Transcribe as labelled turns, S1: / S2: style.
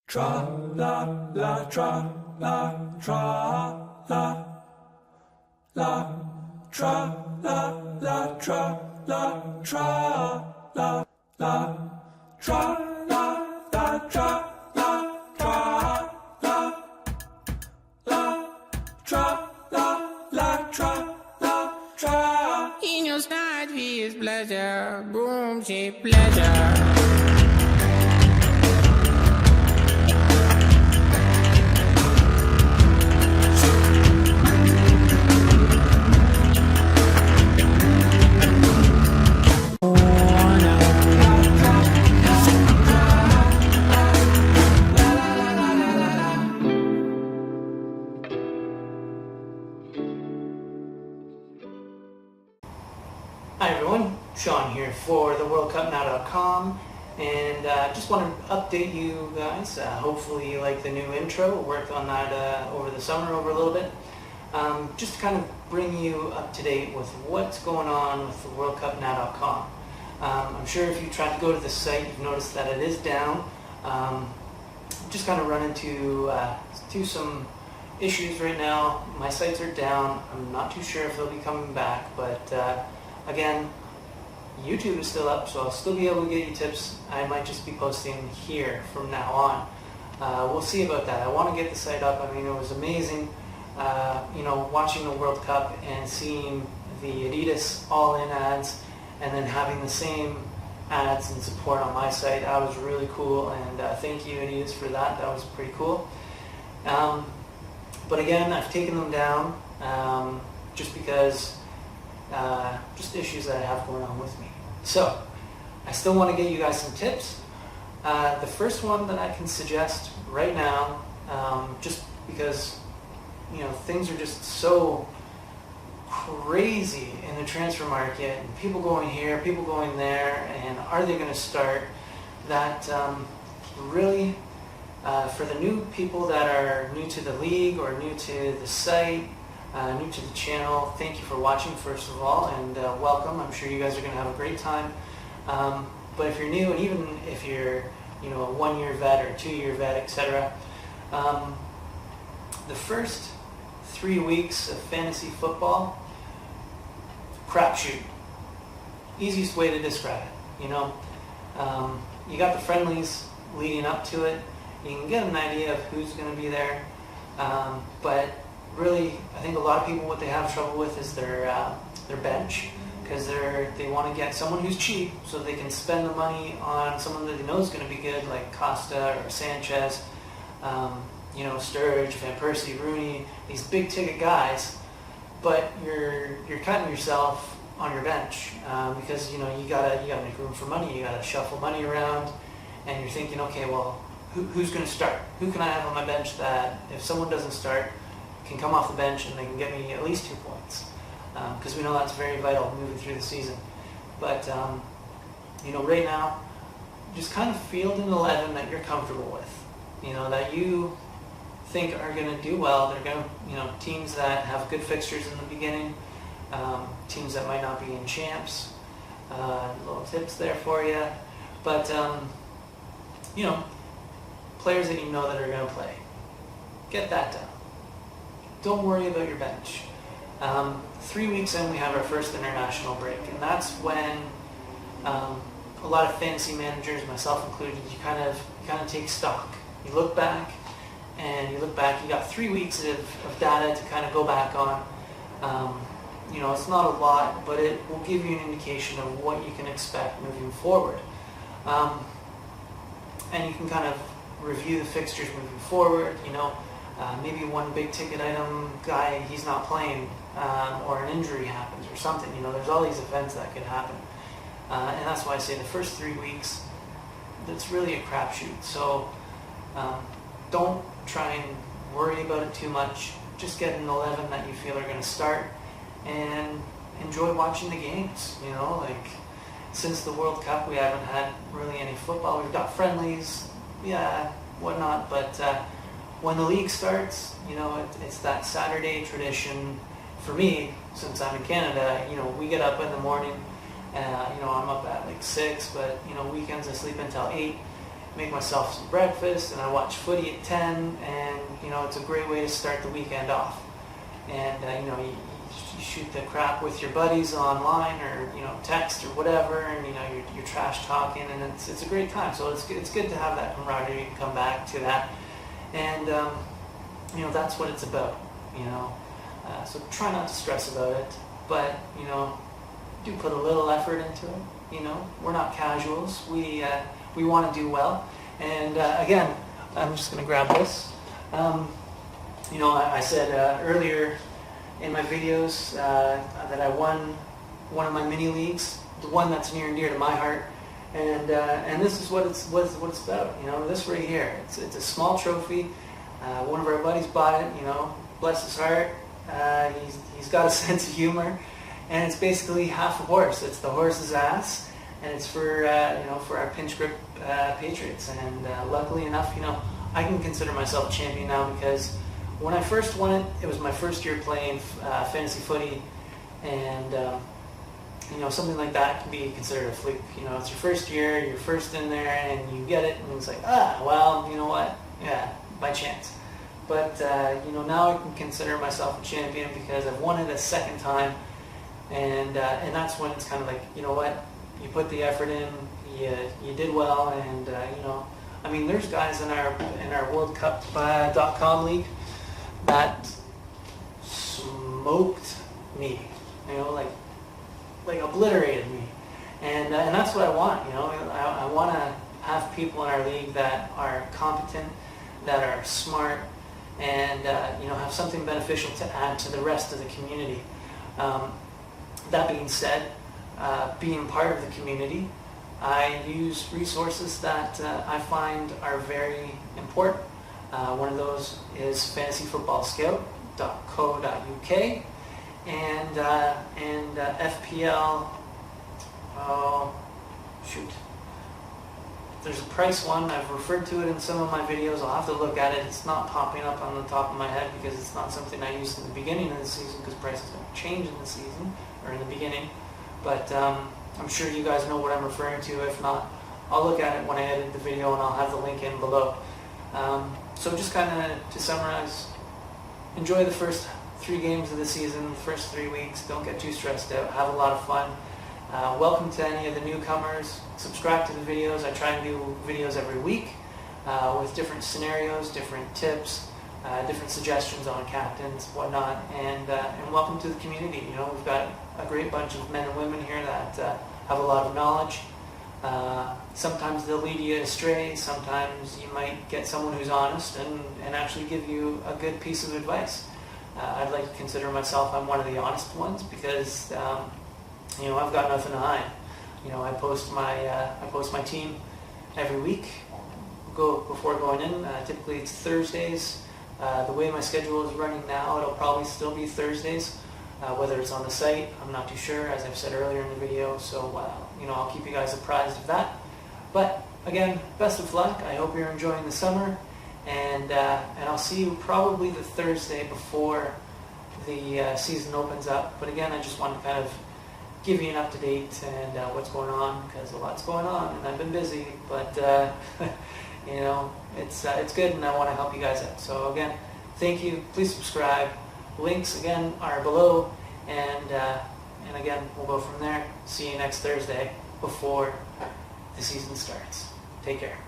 S1: Tra la la tra la tra la la tra la la tra la tra la la tra la la tra la tra la la tra la la tra la tra.
S2: In your snide is pleasure, boom, she pleasure.
S3: Hi everyone, Sean here for the WorldCupNow.com, and just want to update you guys. Hopefully you like the new intro. Worked on that over the summer over a little bit. Just to kind of bring you up to date with what's going on with the WorldCupNow.com. I'm sure if you try to go to the site, you've noticed that it is down. Just kind of run into some issues right now. My sites are down. I'm not too sure if they'll be coming back, but again, YouTube is still up, so I'll still be able to get you tips. I might just be posting here from now on. We'll see about that. I want to get the site up. I mean, it was amazing, watching the World Cup and seeing the Adidas all-in ads and then having the same ads and support on my site. That was really cool, and thank you, Adidas, for that. That was pretty cool. But again, I've taken them down just because just issues that I have going on with me. So I still want to get you guys some tips. The first one that I can suggest right now, just because things are just so crazy in the transfer market, and people going here, people going there, and are they going to start, that really for the new people that are new to the league or new to the site, new to the channel, thank you for watching first of all, and welcome. I'm sure you guys are going to have a great time. But if you're new, and even if you're a 1-year vet or 2-year vet, etc., the first 3 weeks of fantasy football, crapshoot. Easiest way to describe it. You got the friendlies leading up to it. You can get an idea of who's going to be there, but really, I think a lot of people, what they have trouble with is their bench, because they want to get someone who's cheap so they can spend the money on someone that they know is going to be good, like Costa or Sanchez, Sturridge, Van Persie, Rooney, these big ticket guys. But you're cutting yourself on your bench because you gotta make room for money. You gotta shuffle money around, and you're thinking, okay, well, who's going to start? Who can I have on my bench that if someone doesn't start, can come off the bench and they can get me at least 2 points, because we know that's very vital moving through the season. But right now, just kind of field an 11 that you're comfortable with, that you think are going to do well. They're going to, teams that have good fixtures in the beginning, teams that might not be in champs. Little tips there for you, but players that that are going to play. Get that done. Don't worry about your bench. 3 weeks in, we have our first international break, and that's when a lot of fantasy managers, myself included, you kind of take stock. You look back, you got 3 weeks of data to kind of go back on. It's not a lot, but it will give you an indication of what you can expect moving forward. And you can kind of review the fixtures moving forward. Maybe one big ticket item guy, he's not playing, or an injury happens or something. There's all these events that could happen. And that's why I say the first 3 weeks, that's really a crapshoot. So don't try and worry about it too much. Just get an 11 that you feel are going to start and enjoy watching the games. Since the World Cup, we haven't had really any football. We've got friendlies, whatnot, but when the league starts, it's that Saturday tradition. For me, since I'm in Canada, we get up in the morning, I'm up at like 6, but, weekends I sleep until 8. make myself some breakfast, and I watch footy at 10, and it's a great way to start the weekend off. And you shoot the crap with your buddies online, or text or whatever, and you're trash talking, and it's a great time. So it's good to have that camaraderie and come back to that, and that's what it's about. So try not to stress about it, but do put a little effort into it. We're not casuals. We want to do well. And again, I'm just going to grab this. I said earlier in my videos that I won one of my mini leagues, the one that's near and dear to my heart, and this is what it's about. This right here. It's a small trophy. One of our buddies bought it. Bless his heart. He's got a sense of humor, and it's basically half a horse. It's the horse's ass, and it's for our pinch grip Patriots. And luckily enough, I can consider myself a champion now, because when I first won it, it was my first year playing fantasy footy, and something like that can be considered a fluke. It's your first year, you're first in there, and you get it, and it's like, well, you know what? Yeah, by chance. But now I can consider myself a champion because I've won it a second time, and that's when it's kind of like, you know what? You put the effort in, you did well, and there's guys in our WorldCup.com league that smoked me, like obliterated me, and that's what I want. I want to have people in our league that are competent, that are smart, and have something beneficial to add to the rest of the community. That being said, being part of the community, I use resources that I find are very important. One of those is fantasyfootballscout.co.uk and FPL. There's a price one. I've referred to it in some of my videos. I'll have to look at it. It's not popping up on the top of my head because it's not something I used in the beginning of the season, because prices don't change in the season or in the beginning. But I'm sure you guys know what I'm referring to. If not, I'll look at it when I edit the video, and I'll have the link in below. So just kind of to summarize, enjoy the first 3 games of the season, the first 3 weeks. Don't get too stressed out. Have a lot of fun. Welcome to any of the newcomers. Subscribe to the videos. I try and do videos every week with different scenarios, different tips, different suggestions on captains, whatnot, and welcome to the community. We've got a great bunch of men and women here that have a lot of knowledge. Sometimes they'll lead you astray. Sometimes you might get someone who's honest and actually give you a good piece of advice. I'd like to consider myself, I'm one of the honest ones, because I've got nothing to hide. I post my team every week. Before going in. Typically it's Thursdays. The way my schedule is running now, it'll probably still be Thursdays. Whether it's on the site, I'm not too sure, as I've said earlier in the video. So I'll keep you guys apprised of that. But again, best of luck. I hope you're enjoying the summer, and I'll see you probably the Thursday before the season opens up. But again, I just want to kind of give you an up-to-date and what's going on, because a lot's going on, and I've been busy. But it's good, and I want to help you guys out. So again, thank you. Please subscribe. Links again are below, and again, we'll go from there. See you next Thursday before the season starts. Take care.